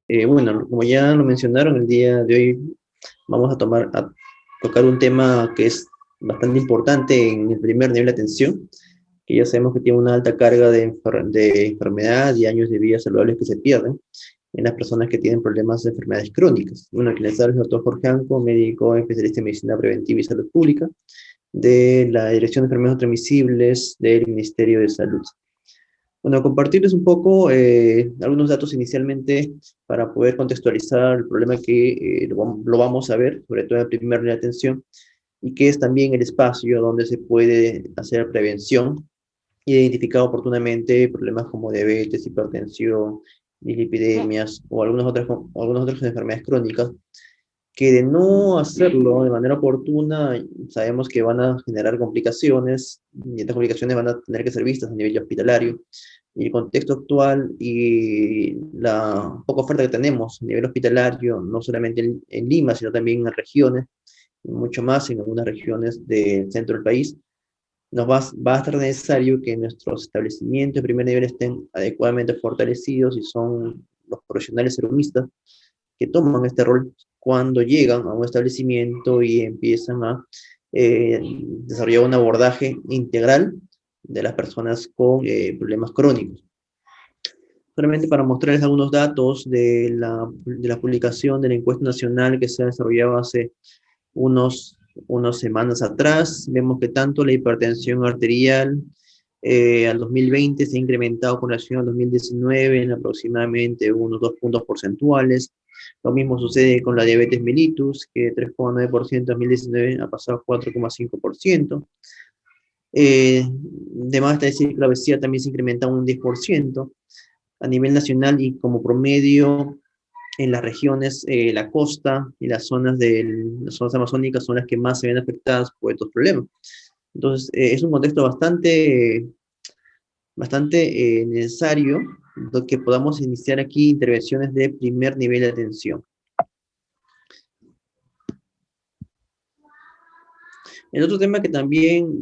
Bueno, como ya lo mencionaron, el día de hoy vamos a tocar un tema que es bastante importante en el primer nivel de atención, que ya sabemos que tiene una alta carga de enfermedad y años de vida saludables que se pierden en las personas que tienen problemas de enfermedades crónicas. Bueno, quien les habla es el doctor Jorge Anco, médico especialista en medicina preventiva y salud pública de la Dirección de Enfermedades Transmisibles del Ministerio de Salud. Bueno, compartirles un poco algunos datos inicialmente para poder contextualizar el problema que lo vamos a ver, sobre todo en el primer nivel de atención, y que es también el espacio donde se puede hacer prevención y identificar oportunamente problemas como diabetes, hipertensión, dislipidemias o algunas otras enfermedades crónicas que de no hacerlo de manera oportuna, sabemos que van a generar complicaciones, y estas complicaciones van a tener que ser vistas a nivel hospitalario. Y el contexto actual y la poca oferta que tenemos a nivel hospitalario, no solamente en Lima, sino también en regiones, y mucho más en algunas regiones del centro del país, va a estar necesario que nuestros establecimientos de primer nivel estén adecuadamente fortalecidos y son los profesionales serumistas que toman este rol cuando llegan a un establecimiento y empiezan a desarrollar un abordaje integral de las personas con problemas crónicos. Solamente para mostrarles algunos datos de la publicación de la encuesta nacional que se ha desarrollado hace unas semanas atrás, vemos que tanto la hipertensión arterial al 2020 se ha incrementado con relación al 2019 en aproximadamente unos 2 puntos porcentuales. Lo mismo sucede con la diabetes mellitus, que de 3,9% en 2019 ha pasado a 4,5%. De más está decir que la obesidad también se incrementa un 10% a nivel nacional y como promedio en las regiones, la costa y las zonas amazónicas son las que más se ven afectadas por estos problemas. Entonces, es un contexto bastante necesario que podamos iniciar aquí intervenciones de primer nivel de atención. El otro tema que también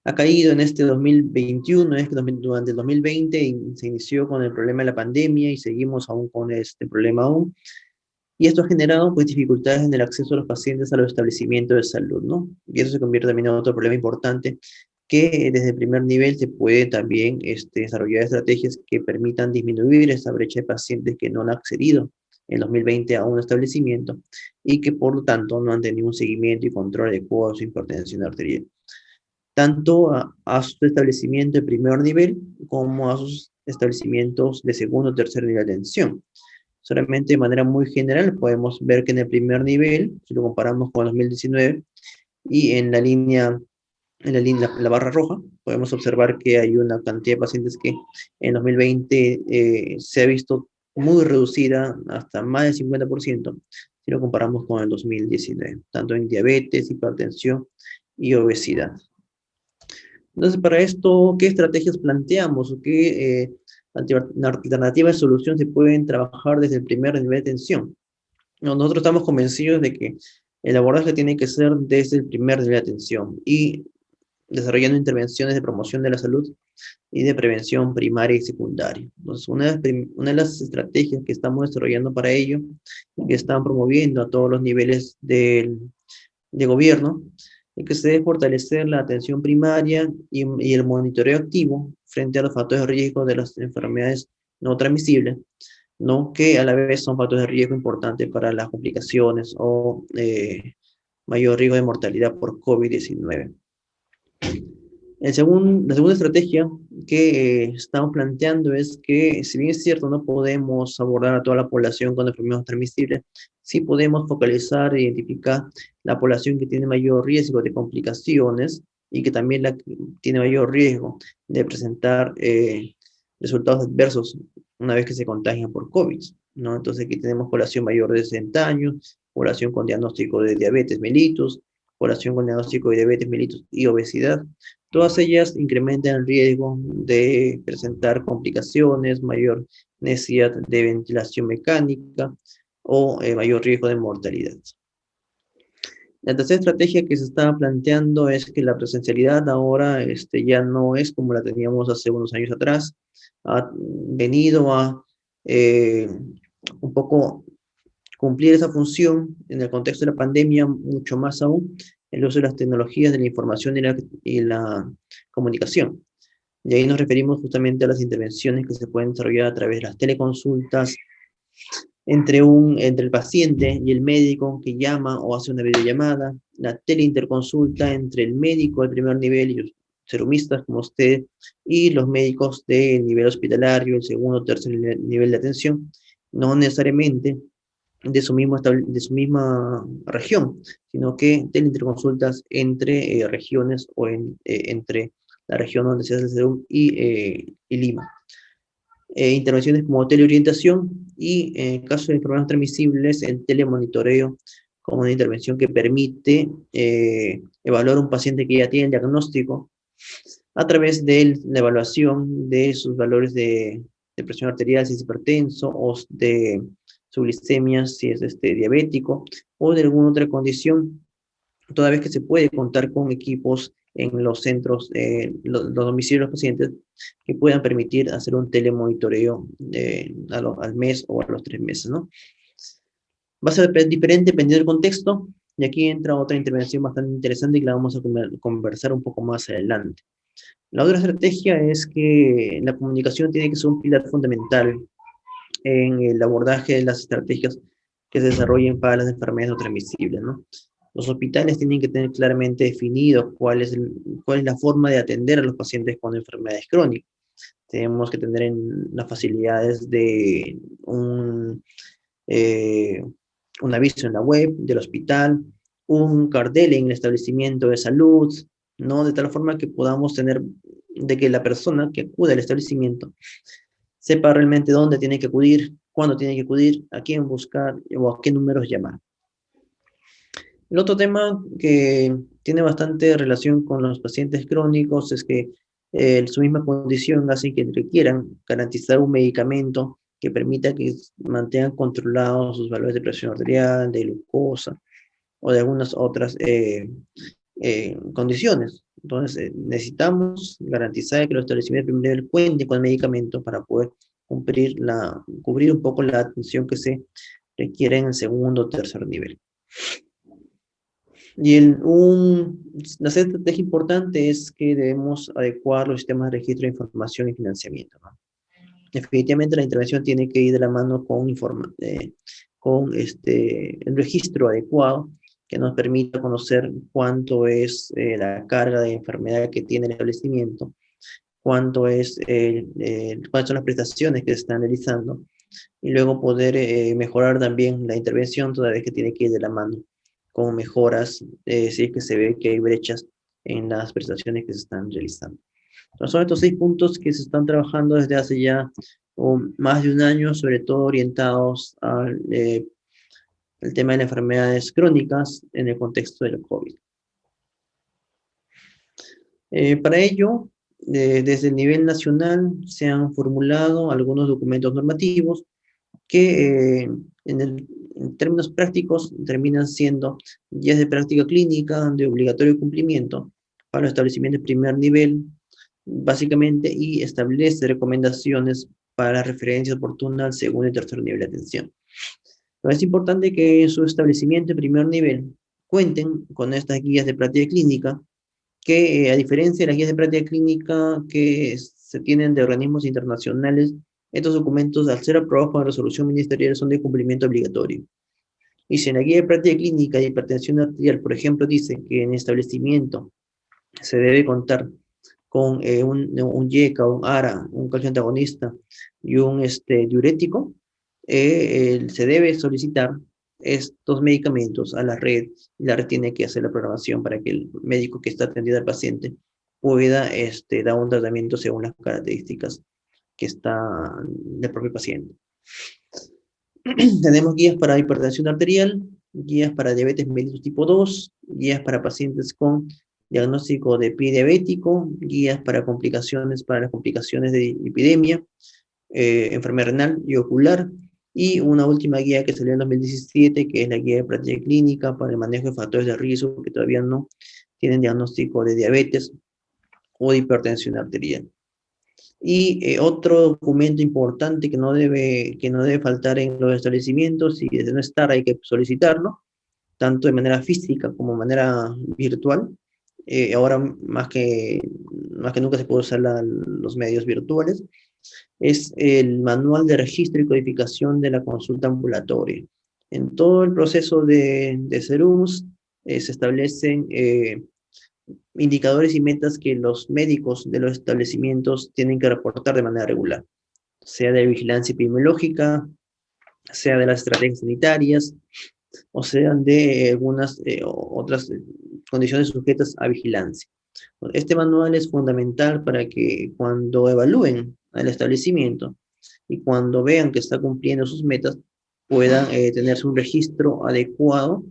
ha caído en este 2021 es que durante el 2020 se inició con el problema de la pandemia y seguimos aún con este problema aún. Y esto ha generado pues, dificultades en el acceso de los pacientes a los establecimientos de salud, ¿no? Y eso se convierte también en otro problema importante que desde el primer nivel se puede también desarrollar estrategias que permitan disminuir esa brecha de pacientes que no han accedido en 2020 a un establecimiento y que por lo tanto no han tenido un seguimiento y control adecuado de su hipertensión arterial, tanto a su establecimiento de primer nivel como a sus establecimientos de segundo o tercer nivel de atención. Solamente de manera muy general podemos ver que en el primer nivel, si lo comparamos con 2019, y la barra roja, podemos observar que hay una cantidad de pacientes que en 2020 se ha visto muy reducida hasta más del 50% si lo comparamos con el 2019, tanto en diabetes, hipertensión y obesidad. Entonces, para esto, ¿qué estrategias planteamos o qué alternativas de solución se pueden trabajar desde el primer nivel de atención? Nosotros estamos convencidos de que el abordaje tiene que ser desde el primer nivel de atención y desarrollando intervenciones de promoción de la salud y de prevención primaria y secundaria. Entonces, una de las estrategias que estamos desarrollando para ello, que están promoviendo a todos los niveles de gobierno, es que se debe fortalecer la atención primaria y el monitoreo activo frente a los factores de riesgo de las enfermedades no transmisibles, ¿no? Que a la vez son factores de riesgo importantes para las complicaciones o mayor riesgo de mortalidad por COVID-19. La segunda estrategia que estamos planteando es que, si bien es cierto, no podemos abordar a toda la población con enfermedades transmisibles, sí podemos focalizar e identificar la población que tiene mayor riesgo de complicaciones y que también tiene mayor riesgo de presentar resultados adversos una vez que se contagian por COVID, ¿no? Entonces aquí tenemos población mayor de 60 años, población con diagnóstico de diabetes mellitus, población con diagnóstico de diabetes mellitus y obesidad. Todas ellas incrementan el riesgo de presentar complicaciones, mayor necesidad de ventilación mecánica o mayor riesgo de mortalidad. La tercera estrategia que se está planteando es que la presencialidad ahora ya no es como la teníamos hace unos años atrás. Ha venido a eh, un poco cumplir esa función en el contexto de la pandemia, mucho más aún el uso de las tecnologías de la información y la comunicación. Y ahí nos referimos justamente a las intervenciones que se pueden desarrollar a través de las teleconsultas entre el paciente y el médico que llama o hace una videollamada, la teleinterconsulta entre el médico de primer nivel y los serumistas como usted y los médicos de nivel hospitalario, el segundo o tercer nivel de atención, no necesariamente de su misma región, sino que teleinterconsultas entre regiones o entre la región donde se hace el serum y Lima. Intervenciones como teleorientación y en caso de problemas transmisibles, el telemonitoreo como una intervención que permite evaluar a un paciente que ya tiene el diagnóstico a través de la evaluación de sus valores de presión arterial si es hipertenso o de su glicemia si es diabético o de alguna otra condición, toda vez que se puede contar con equipos en los centros, los domicilios de los pacientes que puedan permitir hacer un telemonitoreo al mes o a los 3 meses, ¿no? Va a ser diferente dependiendo del contexto, y aquí entra otra intervención bastante interesante que la vamos a conversar un poco más adelante. La otra estrategia es que la comunicación tiene que ser un pilar fundamental en el abordaje de las estrategias que se desarrollen para las enfermedades no transmisibles, ¿no? Los hospitales tienen que tener claramente definido cuál es la forma de atender a los pacientes con enfermedades crónicas. Tenemos que tener las facilidades de eh, un aviso en la web del hospital, un cartel en el establecimiento de salud, ¿no? De tal forma que podamos tener, de que la persona que acude al establecimiento sepa realmente dónde tiene que acudir, cuándo tiene que acudir, a quién buscar o a qué números llamar. El otro tema que tiene bastante relación con los pacientes crónicos es que su misma condición hace que requieran garantizar un medicamento que permita que mantengan controlados sus valores de presión arterial, de glucosa o de algunas otras condiciones. Entonces, necesitamos garantizar que los establecimientos de primer nivel cuenten con el medicamento para poder cubrir un poco la atención que se requiere en el segundo o tercer nivel. Y la estrategia importante es que debemos adecuar los sistemas de registro de información y financiamiento, ¿no? Definitivamente la intervención tiene que ir de la mano con el registro adecuado que nos permita conocer cuánto es la carga de enfermedad que tiene el establecimiento, cuáles son las prestaciones que se están realizando, y luego poder mejorar también la intervención toda vez que tiene que ir de la mano con mejoras si es que se ve que hay brechas en las prestaciones que se están realizando. Entonces, son estos 6 puntos que se están trabajando desde hace ya más de un año, sobre todo orientados al tema de las enfermedades crónicas en el contexto del COVID. Para ello, desde el nivel nacional se han formulado algunos documentos normativos que en términos prácticos terminan siendo guías de práctica clínica de obligatorio cumplimiento para los establecimientos de primer nivel, básicamente, y establece recomendaciones para referencia oportuna al segundo y tercer nivel de atención. Pero es importante que su establecimiento de primer nivel cuenten con estas guías de práctica clínica, que a diferencia de las guías de práctica clínica que se tienen de organismos internacionales, estos documentos, al ser aprobados con resolución ministerial, son de cumplimiento obligatorio. Y si en la guía de práctica clínica de hipertensión arterial, por ejemplo, dice que en establecimiento se debe contar con un YECA, un ARA, un calcio antagonista y un diurético, se debe solicitar estos medicamentos a la red, y la red tiene que hacer la programación para que el médico que está atendiendo al paciente pueda dar un tratamiento según las características que está del propio paciente. Tenemos guías para hipertensión arterial, guías para diabetes mellitus tipo 2, guías para pacientes con diagnóstico de pie diabético, guías para las complicaciones de epidemia, enfermedad renal y ocular, y una última guía que salió en 2017, que es la guía de práctica clínica para el manejo de factores de riesgo que todavía no tienen diagnóstico de diabetes o de hipertensión arterial. Y otro documento importante que no debe faltar en los establecimientos, y de no estar hay que solicitarlo, tanto de manera física como de manera virtual. Ahora más que nunca se puede usar los medios virtuales. Es el manual de registro y codificación de la consulta ambulatoria. En todo el proceso de SERUMS se establecen indicadores y metas que los médicos de los establecimientos tienen que reportar de manera regular, sea de vigilancia epidemiológica, sea de las estrategias sanitarias, o sean de algunas otras condiciones sujetas a vigilancia. Este manual es fundamental para que cuando evalúen al establecimiento y cuando vean que está cumpliendo sus metas, puedan tener un registro adecuado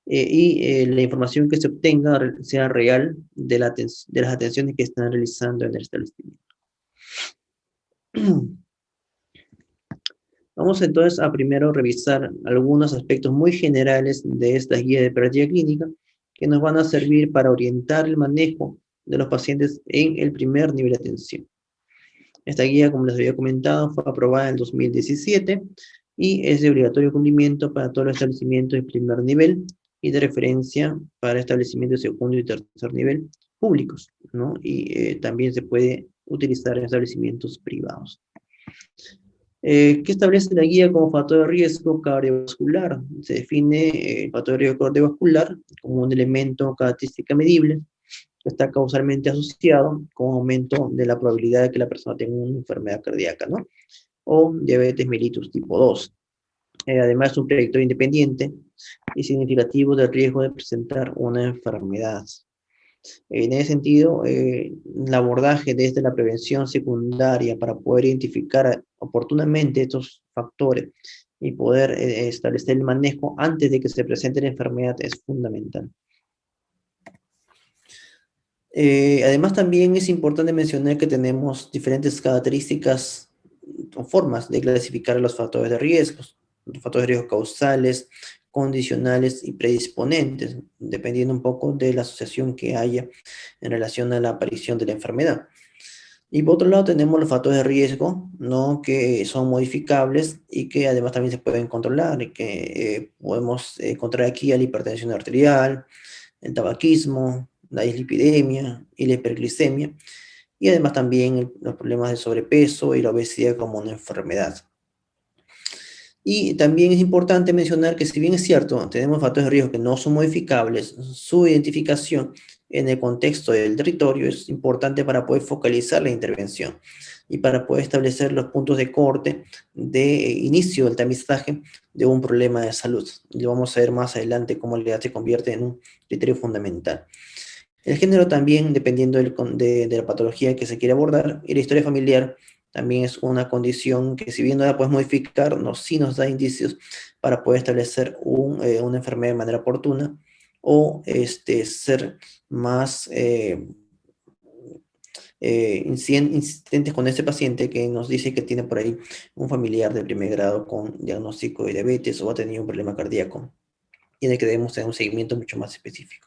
y la información que se obtenga sea real de las atenciones que están realizando en el establecimiento. Vamos entonces a primero revisar algunos aspectos muy generales de esta guía de práctica clínica que nos van a servir para orientar el manejo de los pacientes en el primer nivel de atención. Esta guía, como les había comentado, fue aprobada en 2017 y es de obligatorio cumplimiento para todos los establecimientos de primer nivel y de referencia para establecimientos de segundo y tercer nivel públicos, ¿no? Y también se puede utilizar en establecimientos privados. ¿Qué establece la guía como factor de riesgo cardiovascular? Se define el factor de riesgo cardiovascular como un elemento característica medible que está causalmente asociado con aumento de la probabilidad de que la persona tenga una enfermedad cardíaca, ¿no? O diabetes mellitus tipo 2. Además, es un predictor independiente y significativo del riesgo de presentar una enfermedad. En ese sentido, el abordaje desde la prevención secundaria para poder identificar oportunamente estos factores y poder establecer el manejo antes de que se presente la enfermedad es fundamental. Además, también es importante mencionar que tenemos diferentes características o formas de clasificar los factores de riesgo. Los factores de riesgo causales, condicionales y predisponentes, dependiendo un poco de la asociación que haya en relación a la aparición de la enfermedad. Y por otro lado tenemos los factores de riesgo, ¿no? Que son modificables y que además también se pueden controlar, y que podemos encontrar aquí a la hipertensión arterial, el tabaquismo, la dislipidemia y la hiperglicemia, y además también los problemas de sobrepeso y la obesidad como una enfermedad. Y también es importante mencionar que si bien es cierto, tenemos factores de riesgo que no son modificables, su identificación en el contexto del territorio es importante para poder focalizar la intervención y para poder establecer los puntos de corte de inicio del tamizaje de un problema de salud. Y lo vamos a ver más adelante cómo la edad se convierte en un criterio fundamental. El género también, dependiendo de la patología que se quiere abordar, y la historia familiar también es una condición que si bien no la puedes modificar, sí nos da indicios para poder establecer una enfermedad de manera oportuna o ser más insistentes con ese paciente que nos dice que tiene por ahí un familiar de primer grado con diagnóstico de diabetes o ha tenido un problema cardíaco y en el que debemos tener un seguimiento mucho más específico.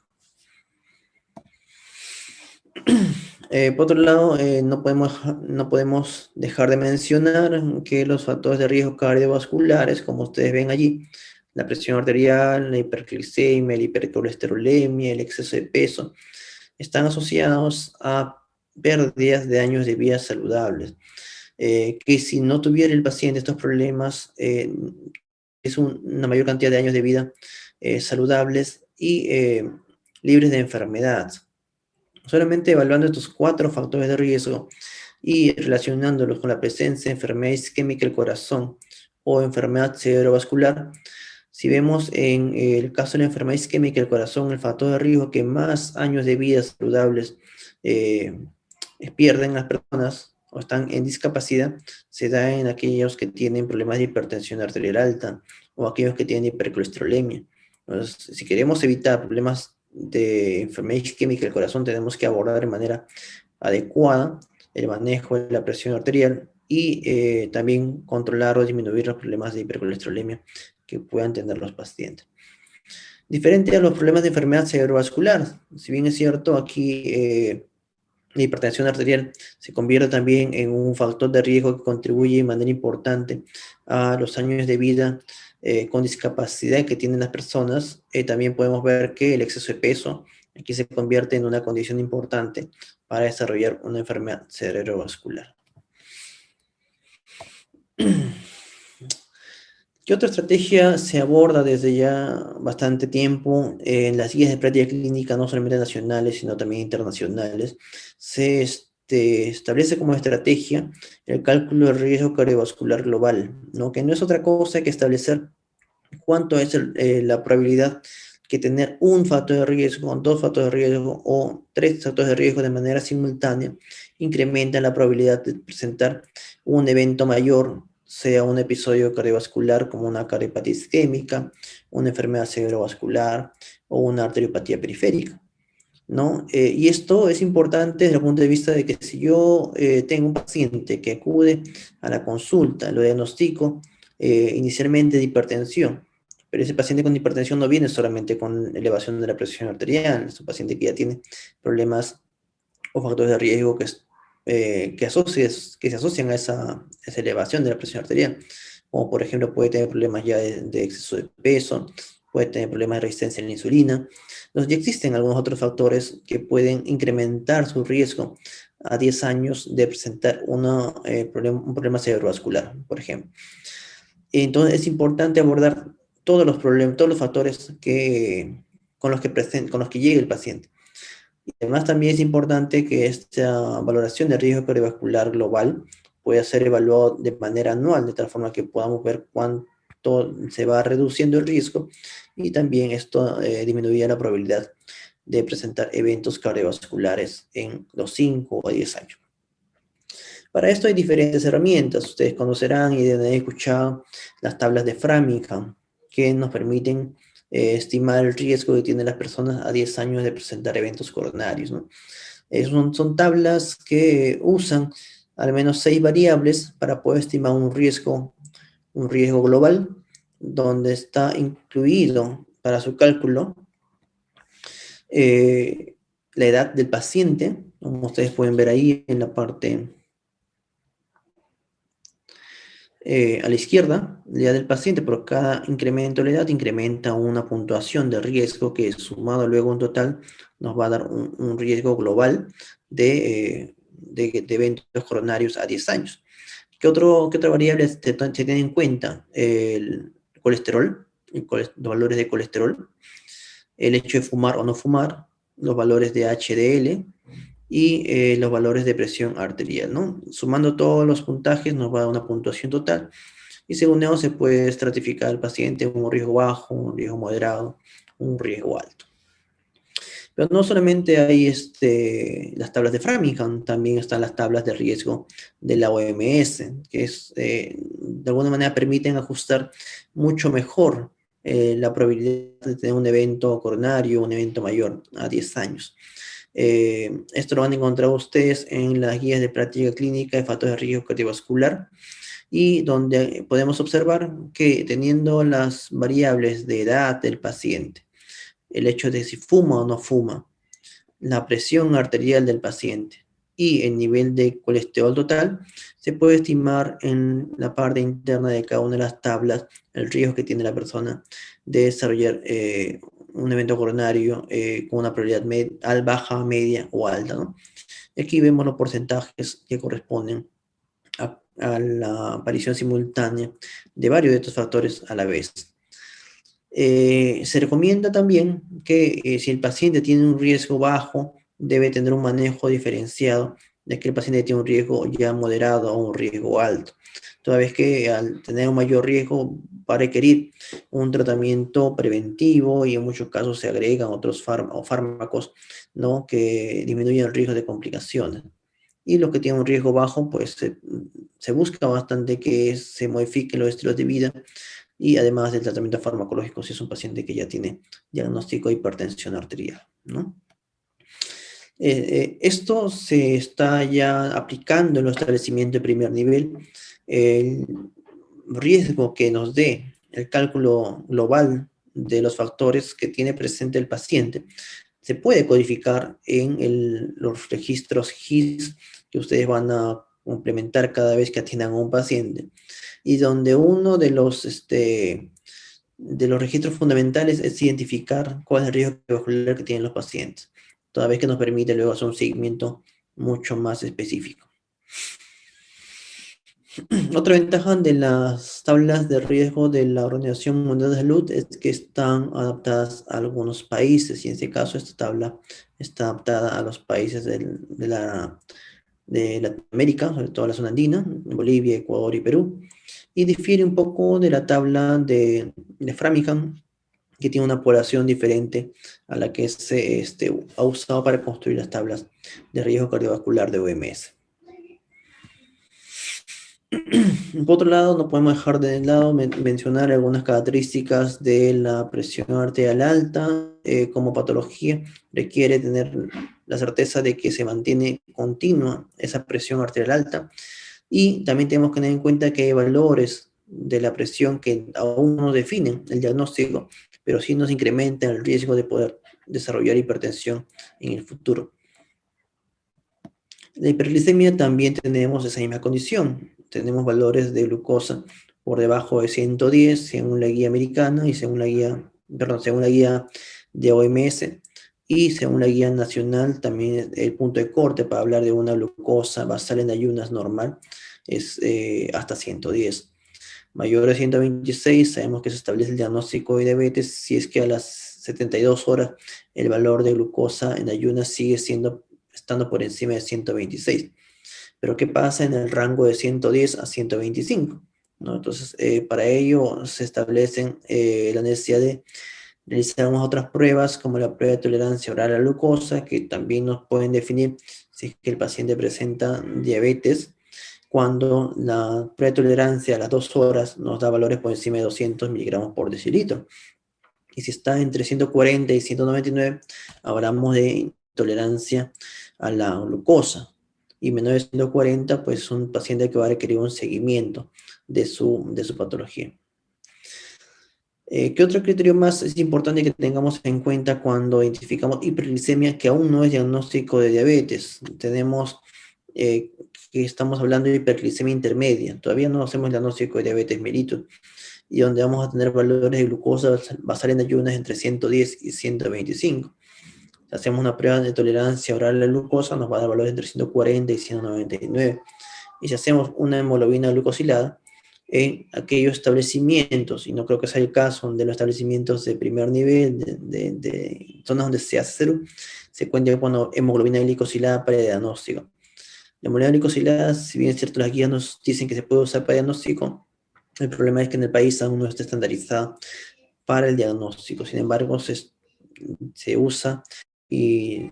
Por otro lado, no podemos dejar de mencionar que los factores de riesgo cardiovasculares, como ustedes ven allí, la presión arterial, la hiperglicemia, la hipercolesterolemia, el exceso de peso, están asociados a pérdidas de años de vida saludables. Que si no tuviera el paciente estos problemas, es una mayor cantidad de años de vida saludables y libres de enfermedad. Solamente evaluando estos 4 factores de riesgo y relacionándolos con la presencia de enfermedad isquémica del corazón o enfermedad cerebrovascular, si vemos en el caso de la enfermedad isquémica del corazón, el factor de riesgo que más años de vida saludables pierden las personas o están en discapacidad, se da en aquellos que tienen problemas de hipertensión arterial alta o aquellos que tienen hipercolesterolemia. Entonces, si queremos evitar problemas de enfermedad isquémica del corazón, tenemos que abordar de manera adecuada el manejo de la presión arterial y también controlar o disminuir los problemas de hipercolesterolemia que puedan tener los pacientes. Diferente a los problemas de enfermedad cerebrovascular, si bien es cierto, aquí La hipertensión arterial se convierte también en un factor de riesgo que contribuye de manera importante a los años de vida con discapacidad que tienen las personas. También podemos ver que el exceso de peso aquí se convierte en una condición importante para desarrollar una enfermedad cerebrovascular. ¿Qué otra estrategia se aborda desde ya bastante tiempo en las guías de práctica clínica, no solamente nacionales, sino también internacionales? Se establece como estrategia el cálculo del riesgo cardiovascular global, ¿no? Que no es otra cosa que establecer cuánto es la probabilidad que tener un factor de riesgo, dos factores de riesgo o tres factores de riesgo de manera simultánea incrementa la probabilidad de presentar un evento mayor, sea un episodio cardiovascular como una cardiopatía isquémica, una enfermedad cerebrovascular o una arteriopatía periférica, ¿no? Y esto es importante desde el punto de vista de que si yo tengo un paciente que acude a la consulta, lo diagnostico inicialmente de hipertensión, pero ese paciente con hipertensión no viene solamente con elevación de la presión arterial, es un paciente que ya tiene problemas o factores de riesgo que se asocian a esa elevación de la presión arterial, como por ejemplo puede tener problemas ya de exceso de peso, puede tener problemas de resistencia a la insulina. Entonces ya existen algunos otros factores que pueden incrementar su riesgo a 10 años de presentar un problema cerebrovascular, por ejemplo. Entonces es importante abordar todos los problemas, todos los factores con los que llegue el paciente. Y además también es importante que esta valoración de riesgo cardiovascular global pueda ser evaluado de manera anual, de tal forma que podamos ver cuánto se va reduciendo el riesgo y también esto disminuye la probabilidad de presentar eventos cardiovasculares en los 5 o 10 años. Para esto hay diferentes herramientas. Ustedes conocerán y deben haber escuchado las tablas de Framingham, que nos permiten estimar el riesgo que tienen las personas a 10 años de presentar eventos coronarios, ¿no? Son tablas que usan al menos 6 variables para poder estimar un riesgo global, donde está incluido para su cálculo eh, la edad del paciente, como ustedes pueden ver ahí en la parte a la izquierda, la edad del paciente. Por cada incremento de la edad incrementa una puntuación de riesgo que sumado luego un total nos va a dar un riesgo global de eventos coronarios a 10 años. ¿Qué otra variable se tiene en cuenta? El colesterol, los valores de colesterol, el hecho de fumar o no fumar, los valores de HDL, y los valores de presión arterial, ¿no? Sumando todos los puntajes nos va a dar una puntuación total y según eso se puede estratificar al paciente en un riesgo bajo, un riesgo moderado, un riesgo alto. Pero no solamente hay las tablas de Framingham, también están las tablas de riesgo de la OMS, que de alguna manera permiten ajustar mucho mejor la probabilidad de tener un evento coronario, un evento mayor a 10 años. Esto lo van a encontrar ustedes en las guías de práctica clínica de factores de riesgo cardiovascular y donde podemos observar que teniendo las variables de edad del paciente, el hecho de si fuma o no fuma, la presión arterial del paciente y el nivel de colesterol total, se puede estimar en la parte interna de cada una de las tablas el riesgo que tiene la persona de desarrollar un evento coronario con una probabilidad baja, media o alta, ¿no? Aquí vemos los porcentajes que corresponden a la aparición simultánea de varios de estos factores a la vez. Se recomienda también que si el paciente tiene un riesgo bajo, debe tener un manejo diferenciado de que el paciente tiene un riesgo ya moderado o un riesgo alto. Toda vez que al tener un mayor riesgo va a requerir un tratamiento preventivo y en muchos casos se agregan otros fármacos, ¿no? Que disminuyen el riesgo de complicaciones. Y los que tienen un riesgo bajo, pues se busca bastante que se modifiquen los estilos de vida y además del tratamiento farmacológico si es un paciente que ya tiene diagnóstico de hipertensión arterial, ¿no? Esto se está ya aplicando en los establecimientos de primer nivel. El riesgo que nos dé el cálculo global de los factores que tiene presente el paciente se puede codificar en los registros GIS que ustedes van a complementar cada vez que atiendan a un paciente, y donde uno de los registros fundamentales es identificar cuál es el riesgo cardiovascular que tienen los pacientes, toda vez que nos permite luego hacer un seguimiento mucho más específico. Otra ventaja de las tablas de riesgo de la Organización Mundial de Salud es que están adaptadas a algunos países, y en este caso esta tabla está adaptada a los países de Latinoamérica, sobre todo la zona andina, Bolivia, Ecuador y Perú, y difiere un poco de la tabla de Framingham, que tiene una población diferente a la que se ha usado para construir las tablas de riesgo cardiovascular de OMS. Por otro lado, no podemos dejar de lado mencionar algunas características de la presión arterial alta. Como patología requiere tener la certeza de que se mantiene continua esa presión arterial alta, y también tenemos que tener en cuenta que hay valores de la presión que aún no definen el diagnóstico, pero sí nos incrementan el riesgo de poder desarrollar hipertensión en el futuro. La hiperglicemia también tenemos esa misma condición. Tenemos valores de glucosa por debajo de 110 según la guía americana y según la guía de OMS, y según la guía nacional también el punto de corte para hablar de una glucosa basal en ayunas normal es hasta 110. Mayor de 126 sabemos que se establece el diagnóstico de diabetes si es que a las 72 horas el valor de glucosa en ayunas sigue estando por encima de 126. Pero ¿qué pasa en el rango de 110 a 125? ¿No? Entonces, para ello se establecen la necesidad de realizar unas otras pruebas, como la prueba de tolerancia oral a la glucosa, que también nos pueden definir si es que el paciente presenta diabetes, cuando la prueba de tolerancia a las 2 horas nos da valores por encima de 200 miligramos por decilitro. Y si está entre 140 y 199, hablamos de tolerancia a la glucosa. Y menor de 140, pues es un paciente que va a requerir un seguimiento de su patología. ¿Qué otro criterio más es importante que tengamos en cuenta cuando identificamos hiperglicemia que aún no es diagnóstico de diabetes? Tenemos que estamos hablando de hiperglicemia intermedia. Todavía no hacemos diagnóstico de diabetes mellitus, y donde vamos a tener valores de glucosa basal en ayunas entre 110 y 125. Si hacemos una prueba de tolerancia oral a la glucosa, nos va a dar valores entre 140 y 199. Y si hacemos una hemoglobina glucosilada, en aquellos establecimientos, y no creo que sea el caso de los establecimientos de primer nivel, de zonas donde se hace cero, se cuenta con hemoglobina glicosilada para el diagnóstico. La hemoglobina glicosilada, si bien es cierto, las guías nos dicen que se puede usar para diagnóstico, el problema es que en el país aún no está estandarizada para el diagnóstico. Sin embargo, se usa y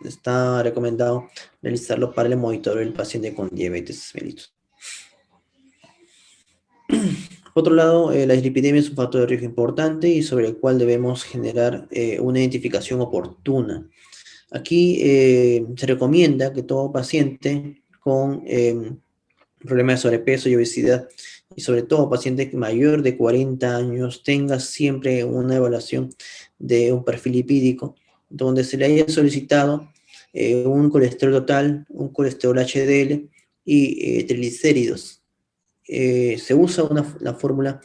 está recomendado realizarlo para el monitoreo del paciente con diabetes mellitus. Por otro lado, la dislipidemia es un factor de riesgo importante y sobre el cual debemos generar una identificación oportuna. Aquí se recomienda que todo paciente con problemas de sobrepeso y obesidad, y sobre todo paciente mayor de 40 años, tenga siempre una evaluación de un perfil lipídico, donde se le haya solicitado un colesterol total, un colesterol HDL y triglicéridos. Se usa la fórmula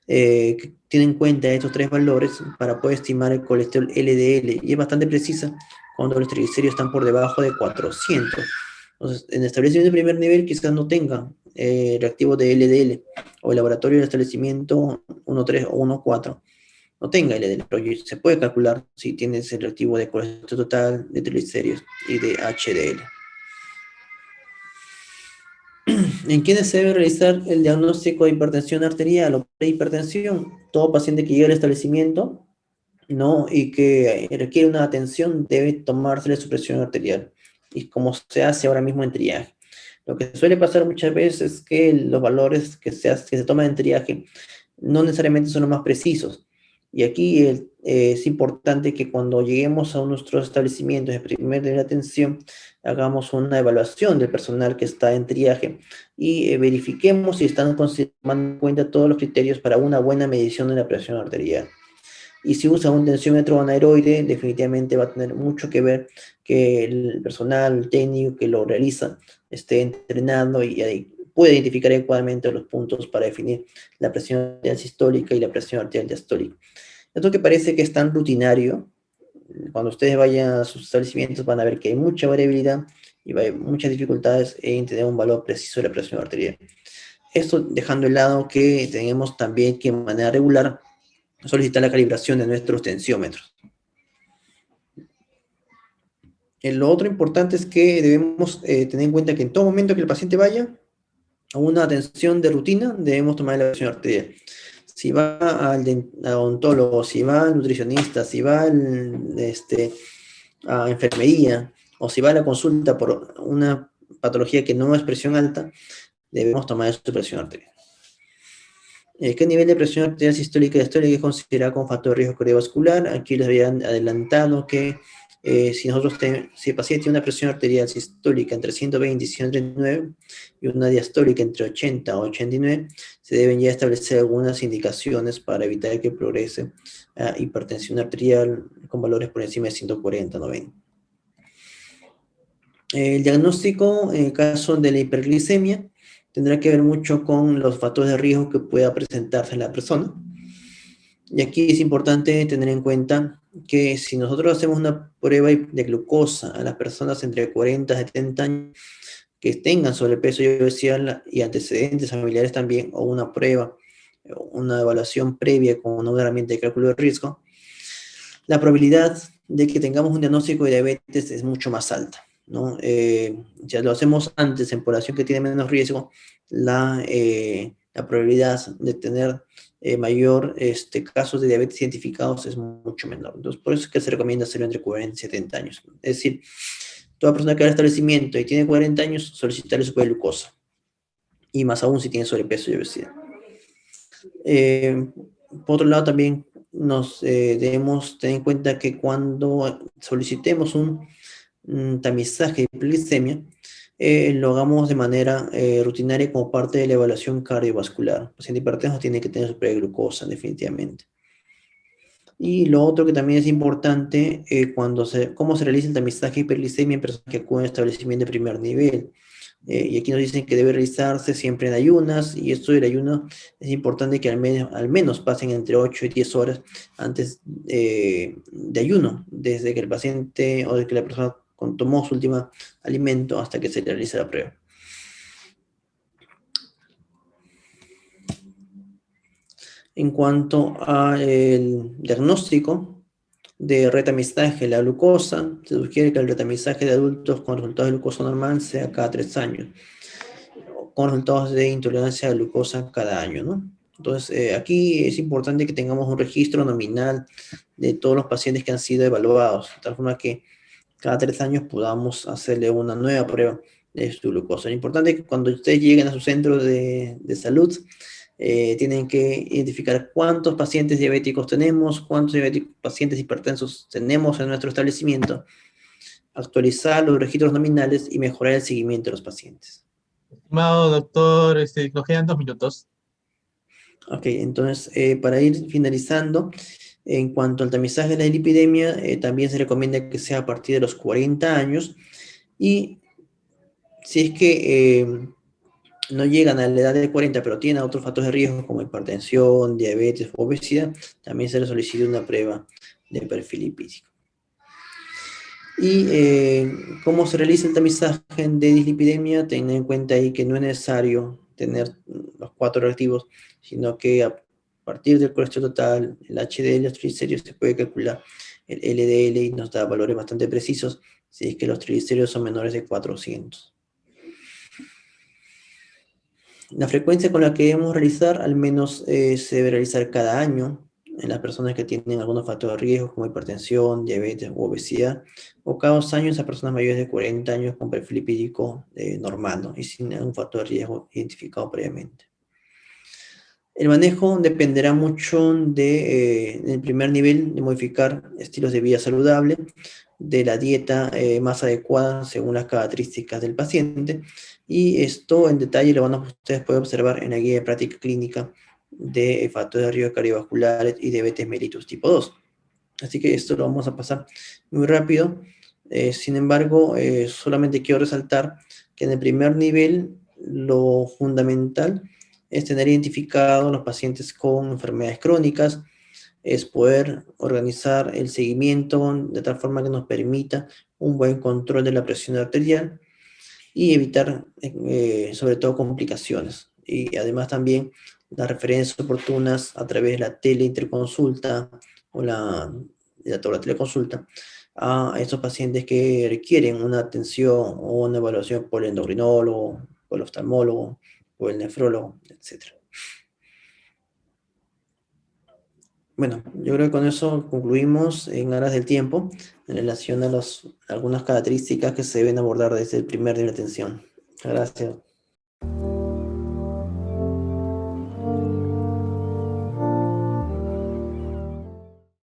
que tiene en cuenta estos tres valores para poder estimar el colesterol LDL, y es bastante precisa cuando los triglicéridos están por debajo de 400. Entonces, en el establecimiento de primer nivel quizás no tenga reactivo de LDL, o el laboratorio del establecimiento 1.3 o 1.4 no tenga LDL, pero se puede calcular si tienes el reactivo de colesterol total, de triglicéridos y de HDL. ¿En quiénes se debe realizar el diagnóstico de hipertensión arterial o prehipertensión? Todo paciente que llegue al establecimiento, ¿no?, y que requiere una atención, debe tomarse su presión arterial, y como se hace ahora mismo en triaje. Lo que suele pasar muchas veces es que los valores que se toman en triaje no necesariamente son los más precisos. Y aquí es importante que cuando lleguemos a nuestros establecimientos de primer nivel de atención, hagamos una evaluación del personal que está en triaje y verifiquemos si están tomando en cuenta todos los criterios para una buena medición de la presión arterial. Y si usa un tensiómetro anaeroide, definitivamente va a tener mucho que ver que el personal técnico que lo realiza esté entrenando y ahí puede identificar adecuadamente los puntos para definir la presión arterial sistólica y la presión arterial diastólica. Esto que parece que es tan rutinario, cuando ustedes vayan a sus establecimientos van a ver que hay mucha variabilidad y va a haber muchas dificultades en tener un valor preciso de la presión arterial. Esto dejando de lado que tenemos también que de manera regular solicitar la calibración de nuestros tensiómetros. Lo otro importante es que debemos tener en cuenta que en todo momento que el paciente vaya a una atención de rutina, debemos tomar la presión arterial. Si va al odontólogo, si va al nutricionista, si va a enfermería, o si va a la consulta por una patología que no es presión alta, debemos tomar su presión arterial. ¿Qué nivel de presión arterial sistólica y diastólica es considerado como factor de riesgo cardiovascular? Aquí les había adelantado que si el paciente tiene una presión arterial sistólica entre 120 y 139 y una diastólica entre 80 o 89, se deben ya establecer algunas indicaciones para evitar que progrese a hipertensión arterial con valores por encima de 140-90. El diagnóstico, en el caso de la hiperglicemia, tendrá que ver mucho con los factores de riesgo que pueda presentarse en la persona. Y aquí es importante tener en cuenta que si nosotros hacemos una prueba de glucosa a las personas entre 40 y 70 años que tengan sobrepeso y obesidad y antecedentes familiares también, o una prueba, una evaluación previa con una herramienta de cálculo de riesgo, la probabilidad de que tengamos un diagnóstico de diabetes es mucho más alta, ¿no? Ya lo hacemos antes en población que tiene menos riesgo, la probabilidad de tener mayor casos de diabetes identificados es mucho menor. Entonces, por eso es que se recomienda hacerlo entre 40 y 70 años. Es decir, toda persona que va al establecimiento y tiene 40 años, solicitarle su prueba de glucosa. Y más aún si tiene sobrepeso y obesidad. Por otro lado, también debemos tener en cuenta que cuando solicitemos un tamizaje de hipoglicemia, lo hagamos de manera rutinaria como parte de la evaluación cardiovascular. El paciente hipertenso tiene que tener su prueba de glucosa, definitivamente. Y lo otro que también es importante, cómo se realiza el tamizaje de hiperglicemia en personas que acuden a establecimiento de primer nivel. Y aquí nos dicen que debe realizarse siempre en ayunas, y esto del ayuno es importante que al menos pasen entre 8 y 10 horas antes de ayuno, desde que el paciente o desde que la persona tomó su último alimento hasta que se realice la prueba. En cuanto al diagnóstico de retamizaje de la glucosa, se sugiere que el retamizaje de adultos con resultados de glucosa normal sea cada 3 años, con resultados de intolerancia a la glucosa cada año, ¿no? Entonces, aquí es importante que tengamos un registro nominal de todos los pacientes que han sido evaluados, de tal forma que cada 3 años podamos hacerle una nueva prueba de su glucosa. Lo importante es que cuando ustedes lleguen a su centro de salud, tienen que identificar cuántos pacientes diabéticos tenemos, cuántos pacientes hipertensos tenemos en nuestro establecimiento, actualizar los registros nominales y mejorar el seguimiento de los pacientes. Estimado doctor, nos quedan 2 minutos. Ok, entonces para ir finalizando, en cuanto al tamizaje de la lipidemia, también se recomienda que sea a partir de los 40 años y si es que no llegan a la edad de 40 pero tienen otros factores de riesgo como hipertensión, diabetes o obesidad, también se les solicita una prueba de perfil lipídico. Y cómo se realiza el tamizaje de dislipidemia, teniendo en cuenta ahí que no es necesario tener los 4 reactivos, sino que a partir del colesterol total, el HDL, los triglicéridos, se puede calcular el LDL y nos da valores bastante precisos si es que los triglicéridos son menores de 400. La frecuencia con la que debemos realizar, al menos se debe realizar cada año en las personas que tienen algunos factores de riesgo como hipertensión, diabetes u obesidad, o cada 2 años a personas mayores de 40 años con perfil lipídico normal, ¿no? Y sin un factor de riesgo identificado previamente. El manejo dependerá mucho del primer nivel de modificar estilos de vida saludable, de la dieta más adecuada según las características del paciente, y esto en detalle lo van a ustedes pueden observar en la guía de práctica clínica de factores de riesgo cardiovasculares y diabetes mellitus tipo 2. Así que esto lo vamos a pasar muy rápido. Sin embargo, solamente quiero resaltar que en el primer nivel lo fundamental es tener identificados los pacientes con enfermedades crónicas, es poder organizar el seguimiento de tal forma que nos permita un buen control de la presión arterial y evitar sobre todo complicaciones. Y además también las referencias oportunas a través de la teleinterconsulta o la teleconsulta a esos pacientes que requieren una atención o una evaluación por el endocrinólogo, por el oftalmólogo, por el nefrólogo, etc. Bueno, yo creo que con eso concluimos en aras del tiempo en relación a algunas características que se deben abordar desde el primer nivel de atención. Gracias.